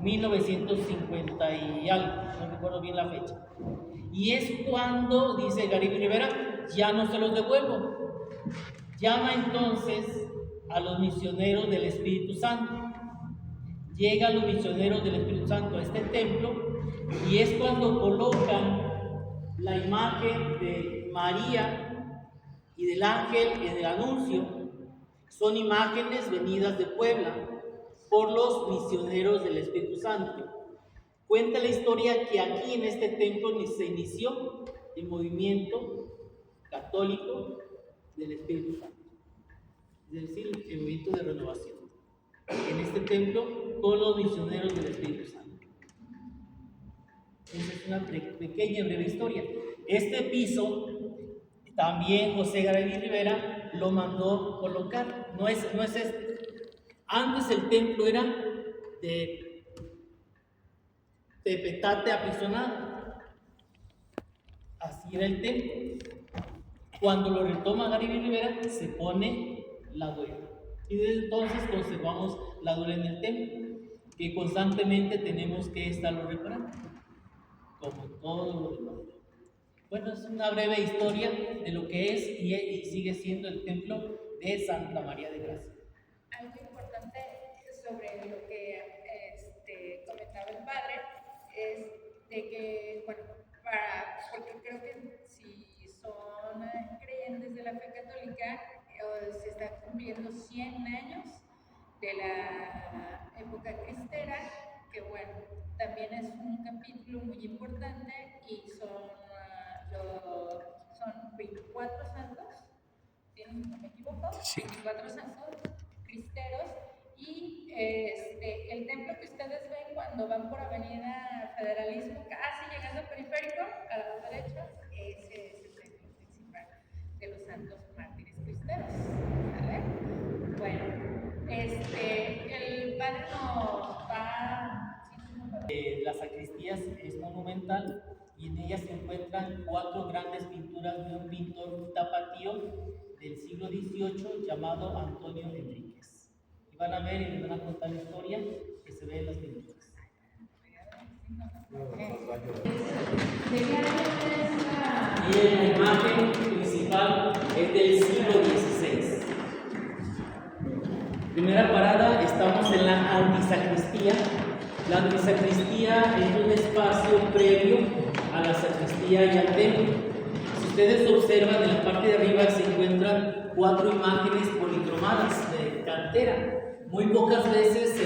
1950 y algo, no recuerdo bien la fecha. Y es cuando, dice Garibay Rivera, ya no se los devuelvo. Llama entonces a los misioneros del Espíritu Santo. Llegan los misioneros del Espíritu Santo a este templo y es cuando colocan la imagen de María y del ángel en el anuncio. Son imágenes venidas de Puebla por los misioneros del Espíritu Santo. Cuenta la historia que aquí en este templo se inició el movimiento católico del Espíritu Santo, es decir, el movimiento de renovación en este templo con los misioneros del Espíritu Santo. Esa es una pequeña breve historia. Este piso también José Garibay Rivera lo mandó colocar, no es este. Antes el templo era de petate apisonado, así era el templo. Cuando lo retoma Garibay Rivera se pone la duela y desde entonces conservamos la duela en el templo, que constantemente tenemos que estarlo reparando, como todo lo demás. Bueno, es una breve historia de lo que es y sigue siendo el templo de Santa María de Gracia. Algo importante sobre lo que comentaba el padre es de que, bueno, porque creo que si son creyentes de la fe católica, se están cumpliendo 100 años de la época cristera, que bueno, también es un capítulo muy importante y son 24 santos, ¿sí? ¿No me equivoco? Sí. 24 santos cristeros y el templo que ustedes ven cuando van por Avenida Federalismo, casi llegando al periférico, a la derecha, ese es el templo principal de los santos mártires cristeros, ¿vale? Bueno, el padre nos va... La sacristía es monumental y en ella se encuentran 4 grandes pinturas de un pintor tapatío del siglo XVIII llamado Antonio Enríquez. Y van a ver y les van a contar la historia que se ve en las pinturas. Y la imagen principal es del siglo XVI. Primera parada, estamos en la antisacristía. La antisacristía es un espacio previo a la sacristía y al templo. Si ustedes observan, en la parte de arriba se encuentran 4 imágenes policromadas de cantera. Muy pocas veces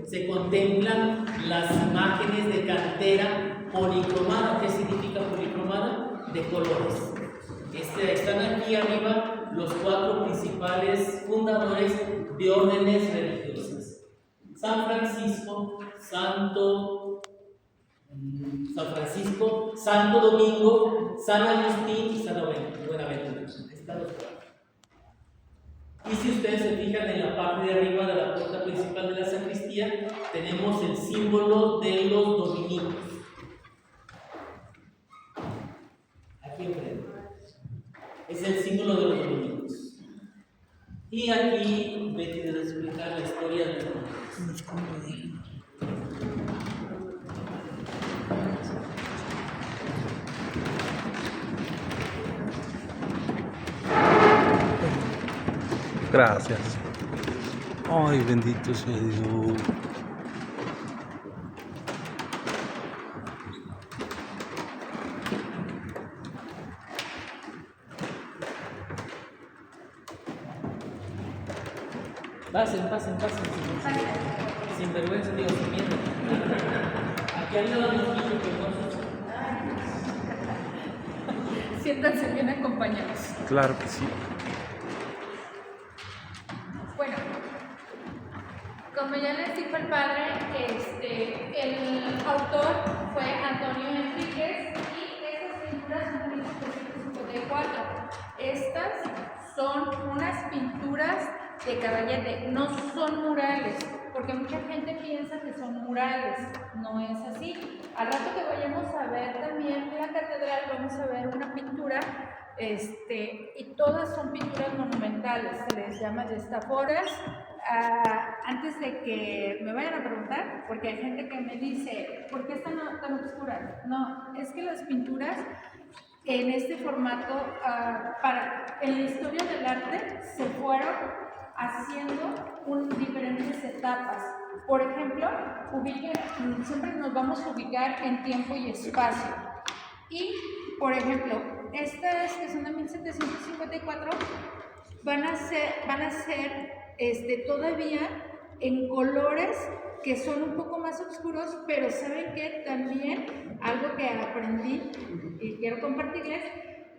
se contemplan las imágenes de cantera policromada. ¿Qué significa policromada? De colores. Están aquí arriba los 4 principales fundadores de órdenes religiosas. San Francisco, Santo Domingo, San Agustín y San Buenaventura. Están los 4. Y si ustedes se fijan en la parte de arriba de la puerta principal de la sacristía, tenemos el símbolo de los dominicos. Aquí enfrente. Es el símbolo de los dominicos. Y aquí Betty debe explicar la historia de los dominicos. Gracias. Ay, bendito sea Dios. Pasen. Sin vergüenza, digo, sin miedo. Aquí hay una niña que conoce. Siéntanse bien acompañados. Claro que sí. Bueno, como ya les dijo el padre, el autor fue Antonio Enríquez y estas pinturas son de 1854. Estas son unas pinturas de caballete, no son murales, porque mucha gente piensa que son murales, no es así. Al rato que vayamos a ver también la catedral, vamos a ver una pintura, y todas son pinturas monumentales, se les llama gestaforas, antes de que me vayan a preguntar, porque hay gente que me dice, ¿por qué están tan oscuras? No, es que las pinturas en este formato, en la historia del arte, se fueron haciendo diferentes etapas. Por ejemplo, siempre nos vamos a ubicar en tiempo y espacio. Y, por ejemplo, estas que son de 1754 van a ser todavía en colores que son un poco más oscuros, pero saben que también algo que aprendí y quiero compartirles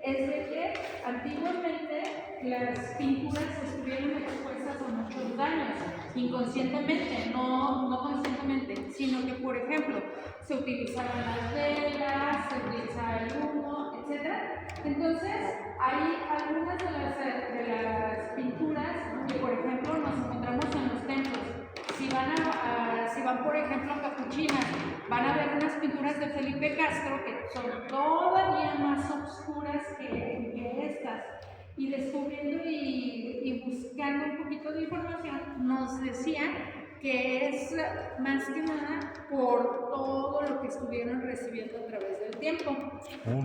es de que antiguamente las pinturas estuvieron expuestas a muchos daños, inconscientemente, no conscientemente, sino que, por ejemplo, se utilizaban las velas, se utilizaba el humo, etc. Entonces, hay algunas de las pinturas que, por ejemplo, nos encontramos en los templos. Si van, por ejemplo, a Capuchina, van a ver unas pinturas de Felipe Castro que son todavía más oscuras que estas. Y descubriendo y buscando un poquito de información, nos decían que es más que nada por todo lo que estuvieron recibiendo a través del tiempo.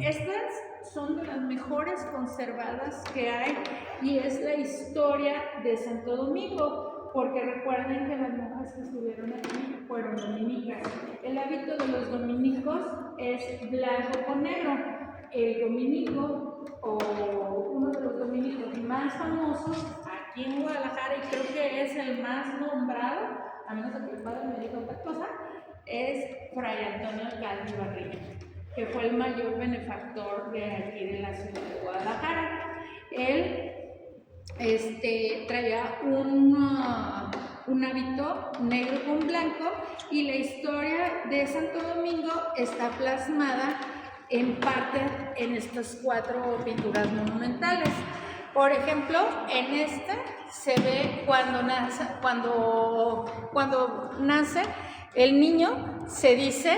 Estas son de las mejores conservadas que hay y es la historia de Santo Domingo, porque recuerden que las monjas que estuvieron aquí fueron dominicas. El hábito de los dominicos es blanco con negro. El dominico, o uno de los dominicos más famosos aquí en Guadalajara, y creo que es el más nombrado, a menos que el padre me diga otra cosa, es Fray Antonio Alcalde Barriga, que fue el mayor benefactor de aquí de la ciudad de Guadalajara. Él traía un hábito negro con blanco, y la historia de Santo Domingo está plasmada en parte en estas 4 pinturas monumentales. Por ejemplo, en esta se ve cuando nace el niño. Se dice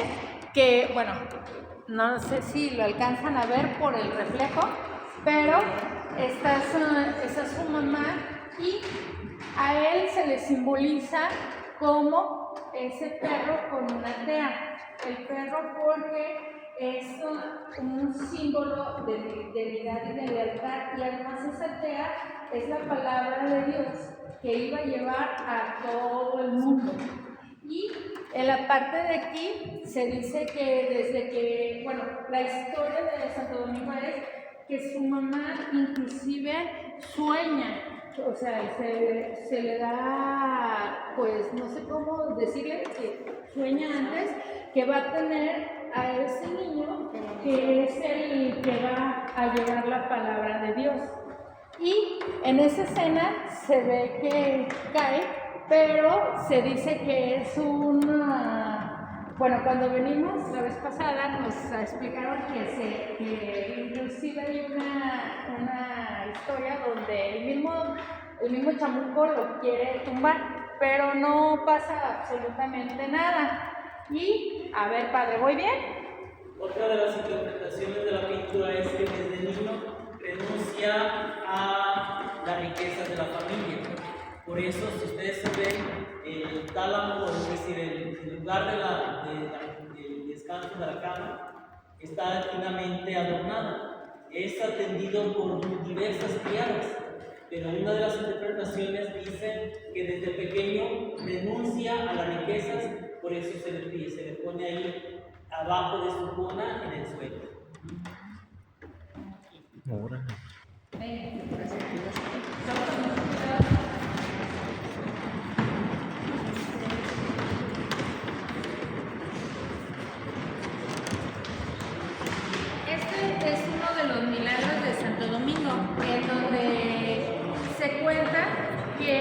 que, bueno, no sé si lo alcanzan a ver por el reflejo, pero esta es su mamá, y a él se le simboliza como ese perro con una tea. El perro porque es un símbolo de fidelidad y de lealtad, y además esa tea es la palabra de Dios que iba a llevar a todo el mundo. Y en la parte de aquí se dice que desde que, bueno, la historia de Santo Domingo es que su mamá inclusive sueña, o sea, se le da, pues no sé cómo decirle, que sueña antes que va a tener a ese niño que es el que va a llevar la palabra de Dios. Y en esa escena se ve que cae, pero se dice que es bueno, cuando venimos la vez pasada nos explicaron que inclusive hay una historia donde el mismo chamuco lo quiere tumbar, pero no pasa absolutamente nada. Y, a ver, padre, ¿voy bien? Otra de las interpretaciones de la pintura es que desde niño renuncia a las riquezas de la familia. Por eso, si ustedes se ven, el tálamo, es decir, el lugar del descanso de la cama, está finamente adornado. Es atendido por diversas criadas, pero una de las interpretaciones dice que desde pequeño renuncia a las riquezas, por eso se le pone ahí abajo de su cuna en el suelo. Ahora. Este es uno de los milagros de Santo Domingo, en donde se cuenta que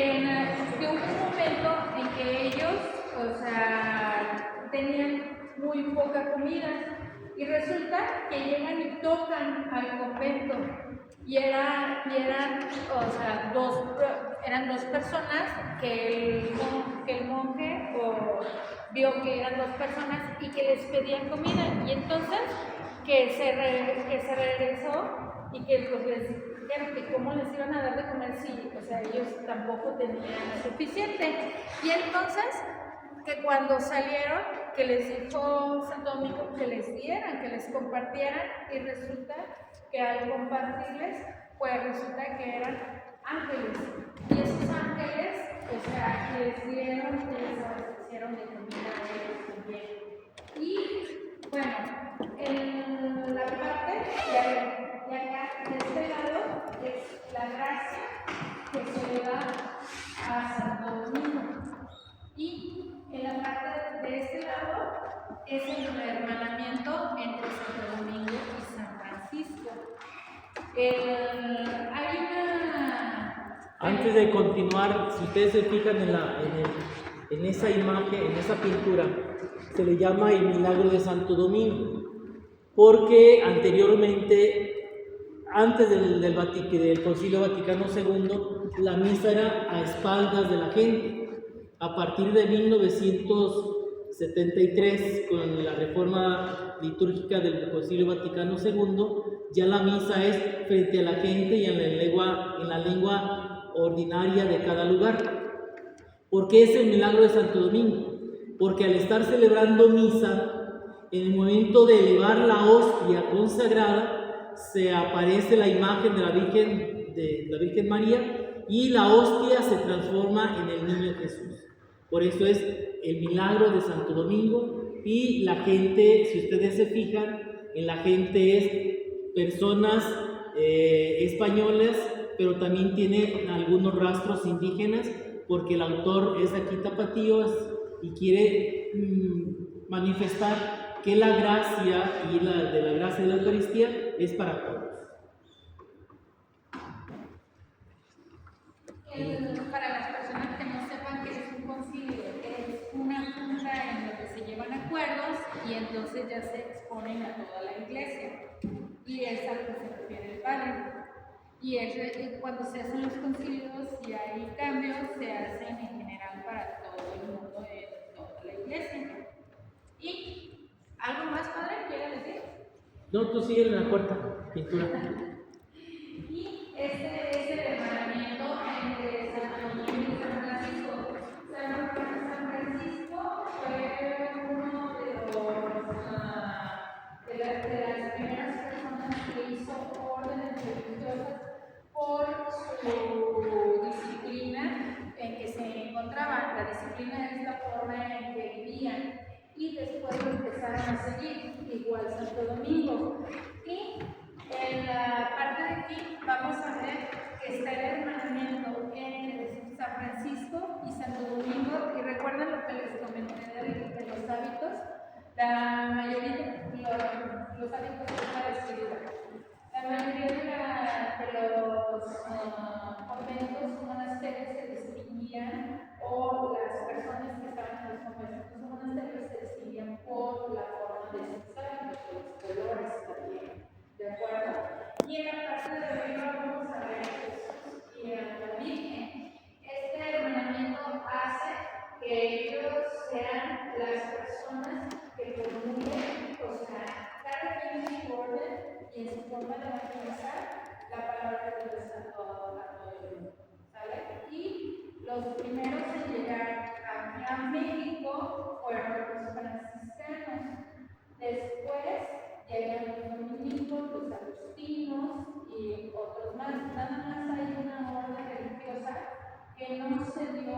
hubo un momento en que ellos, o sea, tenían muy poca comida, y resulta que llegan y tocan al convento, y eran dos personas que el monje vio que eran 2 personas y que les pedían comida, y entonces que se regresó y que pues, dijeron que cómo les iban a dar de comer si, o sea, ellos tampoco tenían suficiente. Y entonces, que cuando salieron, que les dijo Santo Domingo que les dieran, que les compartieran, y resulta que al compartirles, pues resulta que eran ángeles. Y esos ángeles, o sea, les dieron, les abastecieron de comida a ellos también. Y bueno, en la parte de acá, de este lado, es la gracia que se le da a Santo Domingo. Y en la parte de este lado es el hermanamiento entre Santo Domingo y San Francisco. Hay una... Antes de continuar, si ustedes se fijan en esa imagen, en esa pintura, se le llama el milagro de Santo Domingo, porque anteriormente, antes del Concilio Vaticano II, la misa era a espaldas de la gente. A partir de 1973, con la reforma litúrgica del Concilio Vaticano II, ya la misa es frente a la gente y en la lengua ordinaria de cada lugar. ¿Por qué es el milagro de Santo Domingo? Porque al estar celebrando misa, en el momento de elevar la hostia consagrada, se aparece la imagen de la Virgen María y la hostia se transforma en el niño Jesús. Por eso es el milagro de Santo Domingo. Y la gente, si ustedes se fijan, en la gente es personas españolas, pero también tiene algunos rastros indígenas, porque el autor es de aquí tapatío y quiere manifestar que la gracia y la gracia de la Eucaristía es para todos. Para las personas que no sepan qué es un concilio, es una junta en donde se llevan acuerdos y entonces ya se exponen a toda la iglesia. Y es a lo que se refiere el padre. Y cuando se hacen los concilios y hay cambios, se hacen en general para todo el mundo de toda la iglesia. ¿Y algo más, padre, quiere decir? No, tú sigue en la cuarta pintura. Y este es el hermanamiento entre San Domingo y San Francisco. San Francisco fue uno de las primeras personas que hizo órdenes religiosas por su disciplina en que se encontraban. La disciplina es la forma en que vivían. Y después lo empezaron a seguir, igual Santo Domingo. Y en la parte de aquí vamos a ver que está el hermanamiento entre San Francisco y Santo Domingo. Y recuerden lo que les comenté de los hábitos. La mayoría de los hábitos es la vestidura. La mayoría de los conventos, monasterios se distinguían, o las personas que estaban en los conventos monasterios se distinguían por la forma de sus hábitos, los colores también. ¿De acuerdo? Y en la parte de arriba vamos a ver a Jesús y a la Virgen. Este hermanamiento hace que ellos sean las personas que comulguen, o sea, cada quien en su orden y en su forma de evangelizar la palabra de Dios a todo el mundo. ¿Sale? Y los primeros en llegar aquí a México fueron los franciscanos. Después llegan los dominicos, los agustinos y otros más. Nada más hay una orden religiosa que no se dio,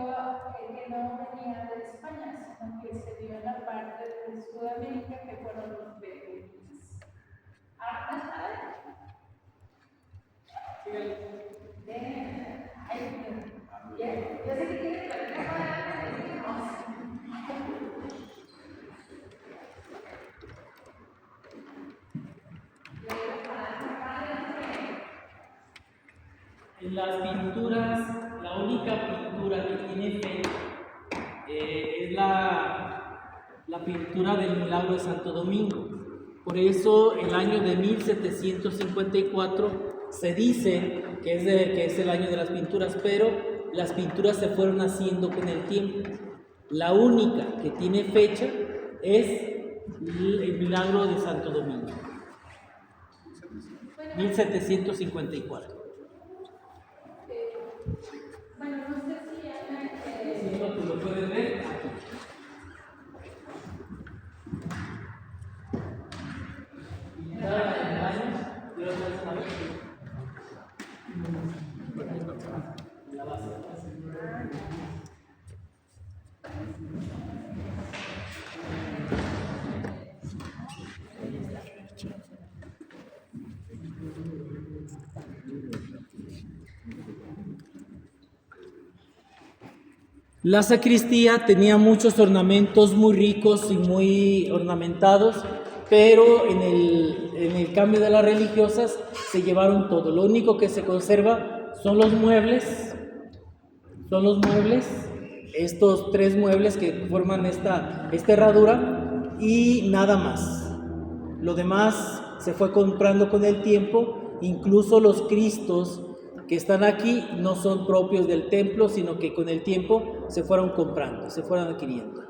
que no venía de España, sino que se dio en la parte de Sudamérica, que fueron los beduinos. ¿Ahora más padre? Bien, yo sé que quieren platicar para En las pinturas, la única pintura que tiene fecha es la pintura del milagro de Santo Domingo. Por eso el año de 1754 se dice que es el año de las pinturas, pero las pinturas se fueron haciendo con el tiempo. La única que tiene fecha es el milagro de Santo Domingo, 1754. La sacristía tenía muchos ornamentos muy ricos y muy ornamentados, pero en el cambio de las religiosas se llevaron todo. Lo único que se conserva son los muebles, estos 3 muebles que forman esta herradura y nada más. Lo demás se fue comprando con el tiempo, incluso los Cristos que están aquí no son propios del templo, sino que con el tiempo se fueron comprando, se fueron adquiriendo.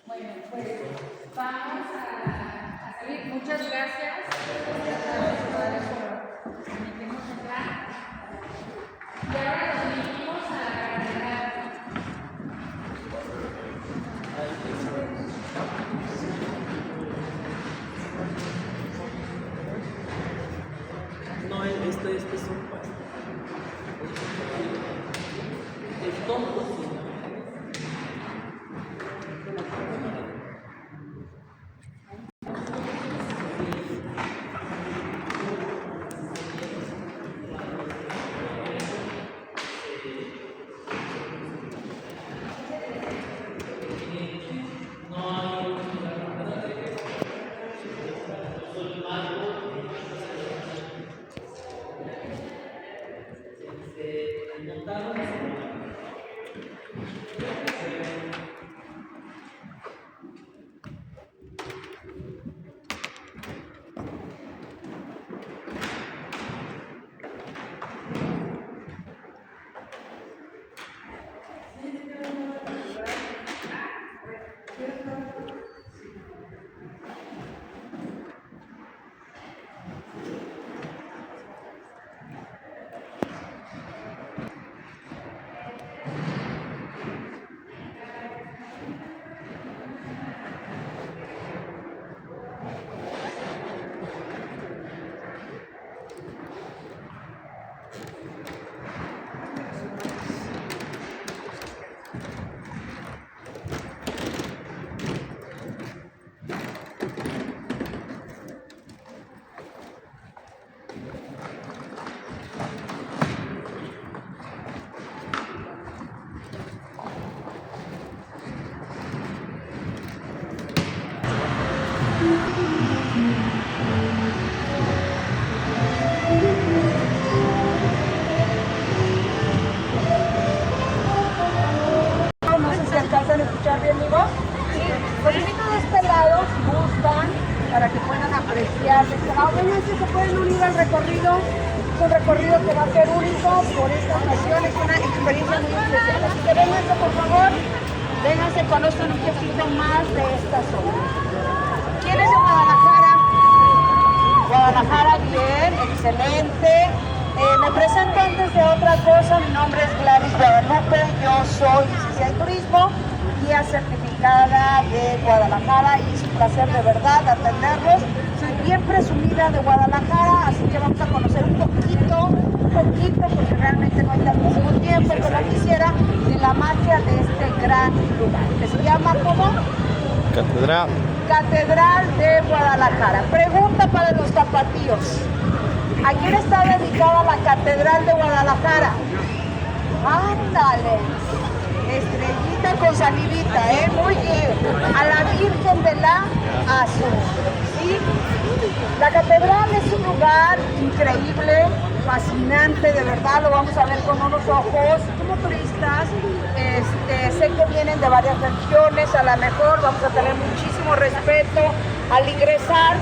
Bueno, pues vamos a salir. Muchas gracias. Por permitirnos entrar. Y ahora nos dirigimos a la catedral. No, este es un pasto. Es todo. alcanzan a escuchar bien mi voz. Los invito de este lado, si gustan, para que puedan apreciar de este lado. Vénganse, se pueden unir al recorrido. Es un recorrido que va a ser único por esta ocasión, es una experiencia muy especial. Así que vénganse, por favor, vénganse, conozcan un poquito más de esta zona. ¿Quién es de Guadalajara? Guadalajara, bien, excelente. Me presento antes de otra cosa, mi nombre es Gladys Guadalupe, yo soy licenciada en turismo, guía certificada de Guadalajara y es un placer de verdad atenderlos. Soy bien presumida de Guadalajara, así que vamos a conocer un poquito, porque realmente no hay tantísimo tiempo, pero quisiera, de la magia de este gran lugar, que se llama ¿cómo? Catedral de Guadalajara. Pregunta para los tapatíos. ¿A quién está dedicada la Catedral de Guadalajara? Ándale, estrellita con salivita, muy bien. A la Virgen de la Asunción, ¿sí? La catedral es un lugar increíble, fascinante, de verdad, lo vamos a ver con unos ojos como turistas. Sé que vienen de varias religiones, a lo mejor vamos a tener muchísimo respeto al ingresar,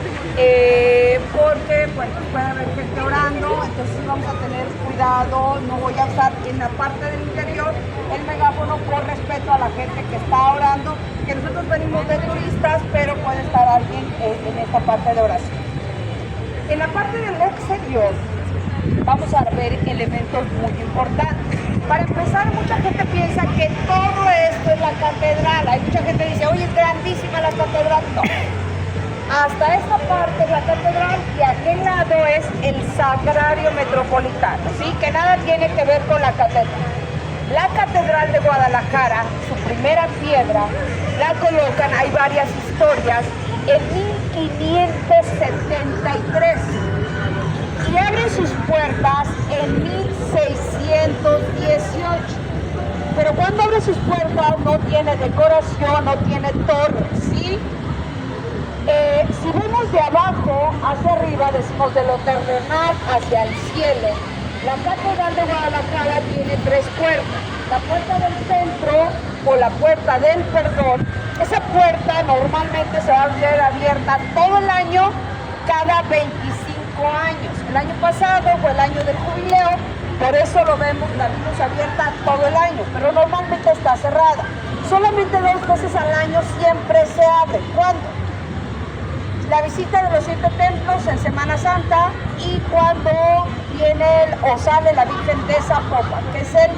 porque pues, puede haber gente orando, entonces sí vamos a tener cuidado. No voy a usar en la parte del interior el megáfono por respeto a la gente que está orando, que nosotros venimos de turistas, pero puede estar alguien en esta parte de oración. En la parte del exterior vamos a ver elementos muy importantes. Para empezar, mucha gente piensa que todo esto es la catedral. Hay mucha gente que dice, oye, es grandísima la catedral. No. Hasta esta parte es la catedral y aquel lado es el Sagrario Metropolitano, ¿sí? Que nada tiene que ver con la catedral. La Catedral de Guadalajara, su primera piedra, la colocan, hay varias historias, en 1573. Y abre sus puertas en 1618. Pero cuando abre sus puertas no tiene decoración, no tiene torre, ¿sí? Si vemos de abajo hacia arriba, decimos de lo terrenal hacia el cielo, la Catedral de Guadalajara tiene 3 puertas. La puerta del centro o la puerta del perdón, esa puerta normalmente se va a ver abierta todo el año, cada 25 años. El año pasado fue el año del jubileo, por eso la vimos abierta todo el año, pero normalmente está cerrada. Solamente 2 veces al año siempre se abre. ¿Cuándo? La visita de los 7 templos en Semana Santa y cuando viene o sale la Virgen de Zapopan, que es el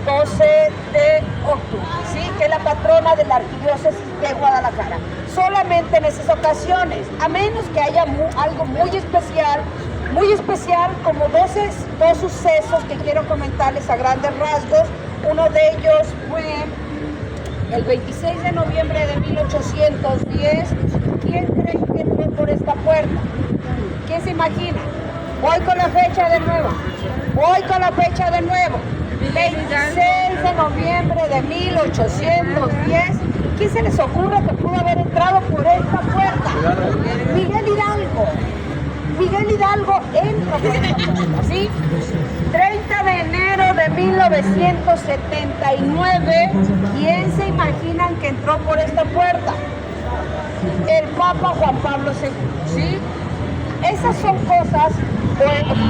12 de octubre, ¿sí? Que es la patrona de la Arquidiócesis de Guadalajara. Solamente en esas ocasiones, a menos que haya algo muy especial como dos sucesos que quiero comentarles a grandes rasgos. Uno de ellos fue el 26 de noviembre de 1810. ¿Quién cree que entró por esta puerta? ¿Quién se imagina? Voy con la fecha de nuevo. 26 de noviembre de 1810. ¿Quién se les ocurre que pudo haber entrado por esta puerta? Miguel Hidalgo entra por esta puerta, ¿sí? 30 de enero de 1979. ¿Quién se imaginan que entró por esta puerta? El Papa Juan Pablo II, ¿sí? Esas son cosas o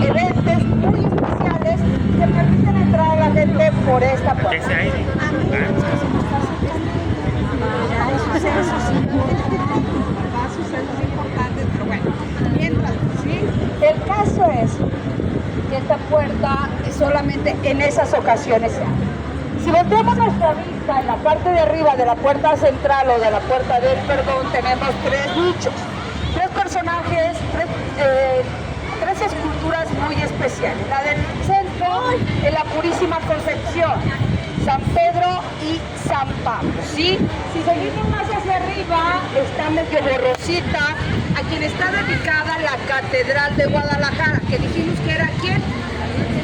eventos muy especiales que permiten entrar a la gente por esta puerta. Hay sucesos importantes, pero bueno, mientras, ¿sí? El caso es que esta puerta solamente en esas ocasiones se abre. Si volteamos nuestra vista en la parte de arriba de la puerta central o de la puerta del perdón, tenemos 3 nichos, 3 personajes, 3 esculturas muy especiales. La del centro es la Purísima Concepción, San Pedro y San Pablo, ¿sí? Si seguimos más hacia arriba, está medio borrosita, a quien está dedicada la Catedral de Guadalajara, que dijimos que era ¿quién?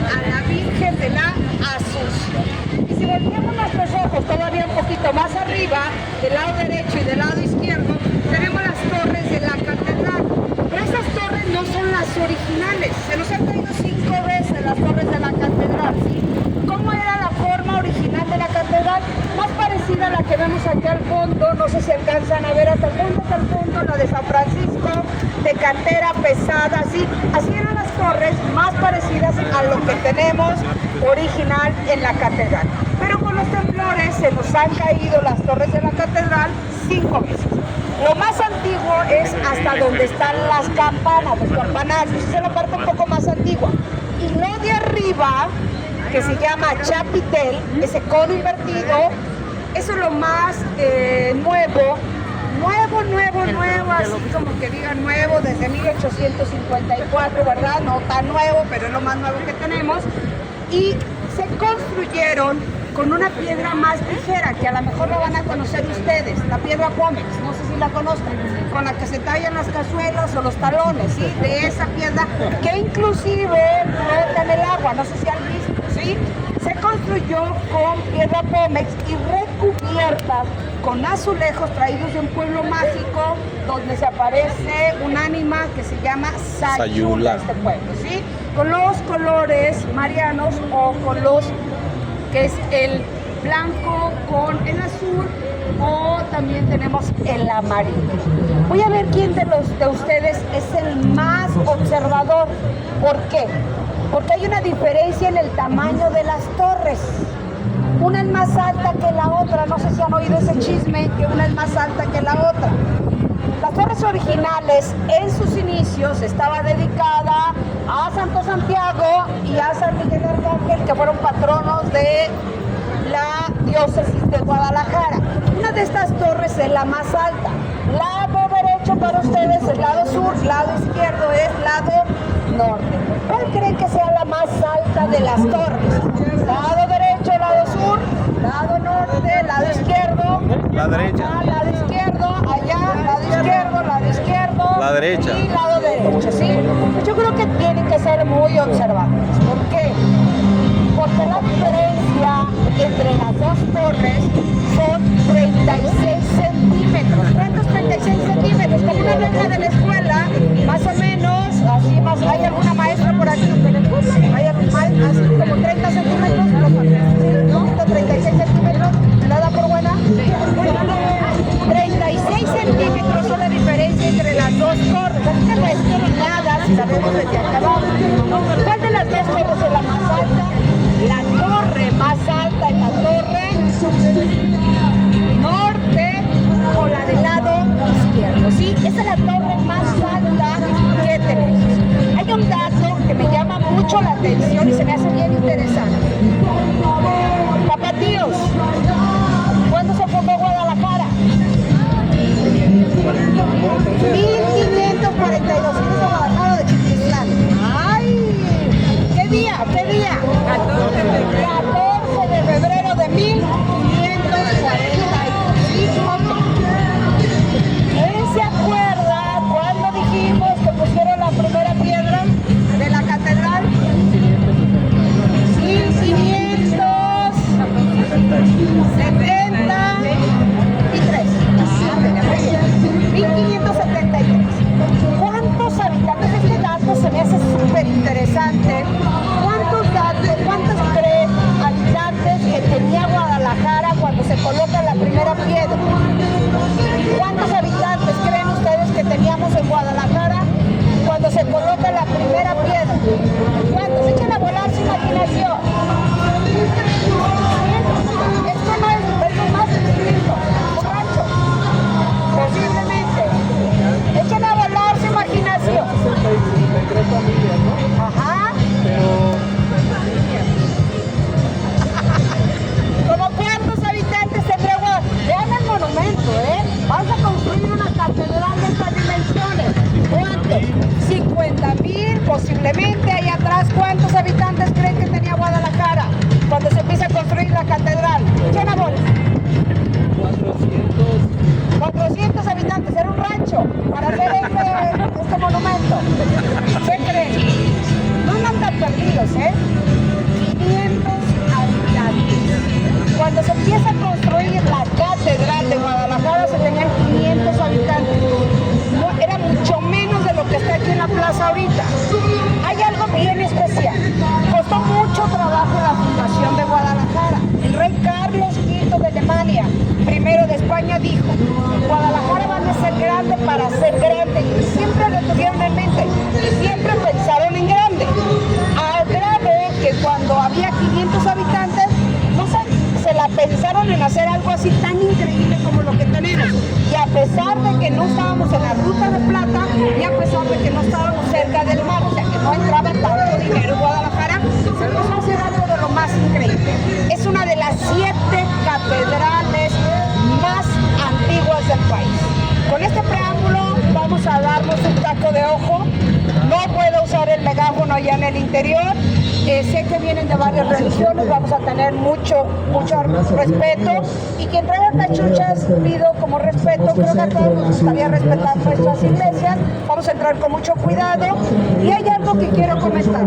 A la Virgen de la Asunción. Y si volteamos nuestros ojos todavía un poquito más arriba, del lado derecho y del lado izquierdo, tenemos las torres de la catedral. Pero esas torres no son las originales, se nos han traído 5 veces las torres de la catedral, ¿sí? ¿Cómo era la forma original de la catedral? Más parecida a la que vemos aquí al fondo, no sé si alcanzan a ver hasta el fondo, la de San Francisco, de cantera pesada, ¿sí? Así eran las torres más parecidas a lo que tenemos original en la catedral. Pero con los temblores se nos han caído las torres de la catedral 5 veces. Lo más antiguo es hasta donde están las campanas, los campanarios, esa es la parte un poco más antigua. Y lo de arriba, que se llama chapitel, ese cono invertido, eso es lo más nuevo, así como que digan nuevo, desde 1854, ¿verdad? No tan nuevo, pero es lo más nuevo que tenemos. Y se construyeron con una piedra más ligera, que a lo mejor la van a conocer ustedes, la piedra pómex, no sé si la conozcan, con la que se tallan las cazuelas o los talones, ¿sí? De esa piedra, que inclusive flota en el agua, no sé si han visto, ¿sí? Se construyó con piedra pómex y recubierta con azulejos traídos de un pueblo mágico donde se aparece un ánima que se llama Sayula, este pueblo, ¿sí? Con los colores marianos o con los que es el blanco con el azul, o también tenemos el amarillo. Voy a ver quién de ustedes es el más observador. ¿Por qué? Porque hay una diferencia en el tamaño de las torres. Una es más alta que la otra, no sé si han oído ese chisme, que una es más alta que la otra. Las torres originales en sus inicios estaba dedicada a Santo Santiago y a San Miguel Arcángel, que fueron patronos de la diócesis de Guadalajara. Una de estas torres es la más alta. Lado derecho para ustedes es lado sur, lado izquierdo es lado norte. ¿Cuál creen que sea la más alta de las torres? Lado derecho, lado sur, lado norte, lado izquierdo. La derecha. Acá, lado izquierdo, allá, lado izquierdo, La derecha. y lado derecho, ¿sí? Pues yo creo que tienen que ser muy observantes. ¿Por qué? Porque la diferencia entre las dos torres son 36 centímetros. ¿Cuántos 36 centímetros? Como una regla de la escuela, más o menos, así más, hay alguna maestra por aquí, hay algún maestro, así como 30 centímetros, ¿no? 36 centímetros, ¿me la da por buena? 36 centímetros son la diferencia entre las dos torres. Así que no es nada si sabemos desde acá abajo. ¿Cuál de las dos torres es la más alta? La torre más alta es la torre norte o la del lado izquierdo, ¿sí? Esa es la torre más alta que tenemos. Hay un dato que me llama mucho la atención y se me hace bien interesante. Tapatíos, ¿cuándo se fundó Guadalajara? 1542, ¿quién es Guadalajara de Chiquislán? ¡Ay! ¿Qué día? ¿Qué día? 14 de febrero de 1545. ¿Quién se acuerda cuando dijimos que pusieron la primera piedra de la catedral? 1573. ¿Cuántos habitantes? Este dato se me hace súper interesante. ¿Cuántos creen habitantes que tenía Guadalajara cuando se coloca la primera piedra? ¿Cuántos habitantes creen ustedes que teníamos en Guadalajara cuando se coloca la primera piedra? ¿Cuántos? Echen a volar su imaginación. Esto no es más chiquito, un rancho, posiblemente. Echen a volar su imaginación. 63 familias, ¿no? Ajá. ¿Cómo cuántos habitantes tendría Guadalajara? Vean el monumento, ¿eh? Vamos a construir una catedral de estas dimensiones. ¿Cuántos? 50,000, posiblemente. Ahí atrás, ¿cuántos habitantes creen que tenía Guadalajara cuando se empieza a construir la catedral? Echen a volar. 400 habitantes, era un rancho para hacer este monumento. ¿Qué creen? No andan perdidos, ¿eh? 500 habitantes. Cuando se empieza a construir la catedral de Guadalajara se tenían 500 habitantes. No, era mucho menos de lo que está aquí en la plaza ahorita. Hay algo bien especial. Costó mucho trabajo la fundación de Guadalajara. El rey Carlos V de Alemania, primero de España, dijo: Guadalajara va a ser grande para ser grande. Y siempre lo tuvieron en mente. Y siempre pensaron en grande. Al grado que cuando había 500 habitantes, no sé, se la pensaron en hacer algo así tan increíble como lo que tenemos. Y a pesar de que no estábamos en la Ruta de Plata, y a pesar de que no estábamos cerca del mar, o sea que no entraba tanto dinero en Guadalajara, se empezó a hacer algo de lo más increíble. Es una de las 7 catedrales más antiguas del país. Con este preámbulo vamos a darnos un taco de ojo. No puedo usar el megáfono allá en el interior. Sé que vienen de varias religiones, vamos a tener mucho respeto. Y quien traiga cachuchas, pido como respeto, creo que a todos nos gustaría respetar nuestras iglesias. Vamos a entrar con mucho cuidado. Y hay algo que quiero comentar.